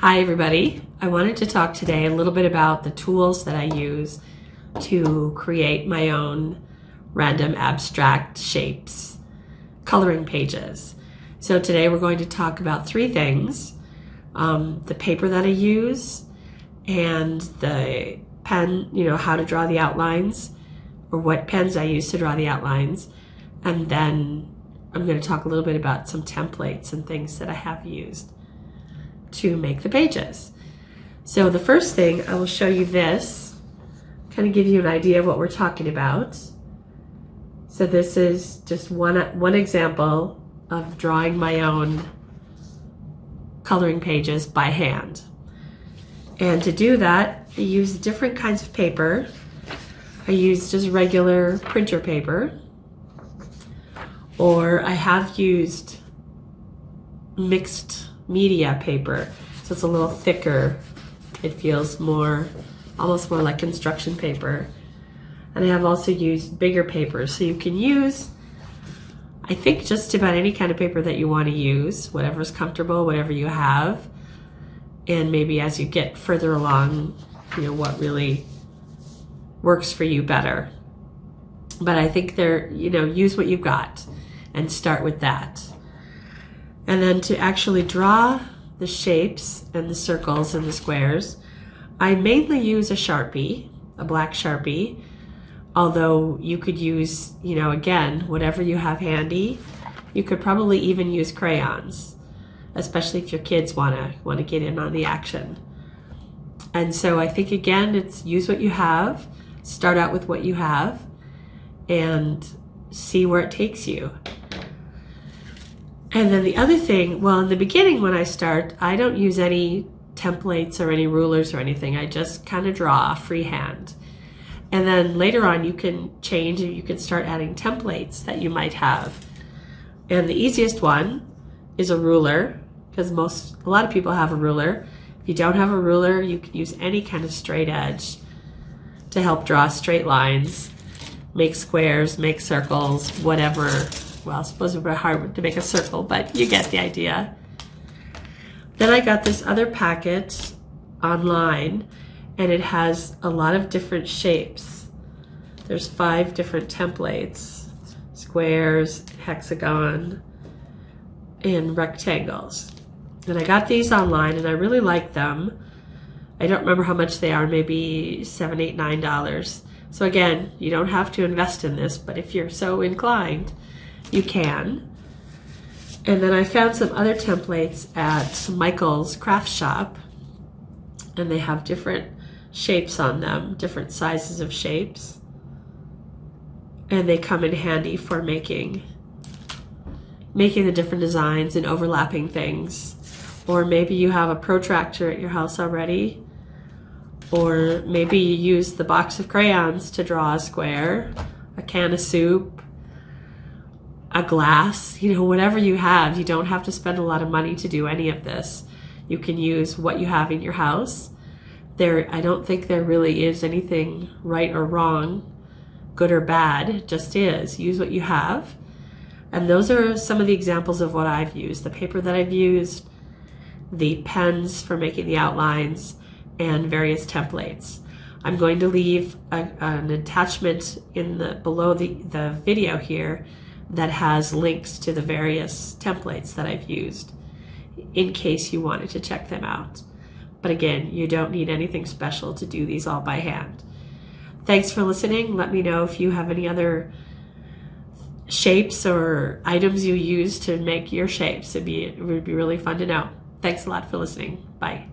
Hi everybody. I wanted to talk today a little bit about the tools that I use to create my own random abstract shapes, coloring pages. So today we're going to talk about three things: the paper that I use, and the pen, how to draw the outlines, or what pens I use to draw the outlines, and then I'm going to talk a little bit about some templates and things that I have used to make the pages. So the first thing, I will show you this, kind of give you an idea of what we're talking about. So this is just one example of drawing my own coloring pages by hand. And to do that, I use different kinds of paper. I use just regular printer paper, or I have used mixed media paper, so it's a little thicker. It feels almost more like construction paper. And I have also used bigger paper, so you can use, I think, just about any kind of paper that you want to use, whatever's comfortable, whatever you have. And maybe as you get further along, what really works for you better. But I think use what you've got and start with that. And then to actually draw the shapes and the circles and the squares, I mainly use a Sharpie, a black Sharpie, although you could use, again, whatever you have handy. You could probably even use crayons, especially if your kids want to get in on the action. And so I think, again, it's use what you have, start out with what you have, and see where it takes you. And then the other thing, well, in the beginning when I start, I don't use any templates or any rulers or anything. I just kind of draw freehand. And then later on you can change and you can start adding templates that you might have. And the easiest one is a ruler, because a lot of people have a ruler. If you don't have a ruler, you can use any kind of straight edge to help draw straight lines, make squares, make circles, whatever. Well, I suppose it would be hard to make a circle, but you get the idea. Then I got this other packet online, and it has a lot of different shapes. There's 5 different templates: squares, hexagon, and rectangles. And I got these online, and I really like them. I don't remember how much they are, maybe $7, $8, $9. So again, you don't have to invest in this, but if you're so inclined, you can. And then I found some other templates at Michael's craft shop, and they have different shapes on them, different sizes of shapes, and they come in handy for making the different designs and overlapping things. Or maybe you have a protractor at your house already, or maybe you use the box of crayons to draw a square, a can of soup, a glass, whatever you have. You don't have to spend a lot of money to do any of this. You can use what you have in your house. I don't think there really is anything right or wrong, good or bad. It just is. Use what you have. And those are some of the examples of what I've used. The paper that I've used, the pens for making the outlines, and various templates. I'm going to leave an attachment below the video here that has links to the various templates that I've used in case you wanted to check them out. But again, you don't need anything special to do these all by hand. Thanks for listening. Let me know if you have any other shapes or items you use to make your shapes. It would be really fun to know. Thanks a lot for listening. Bye.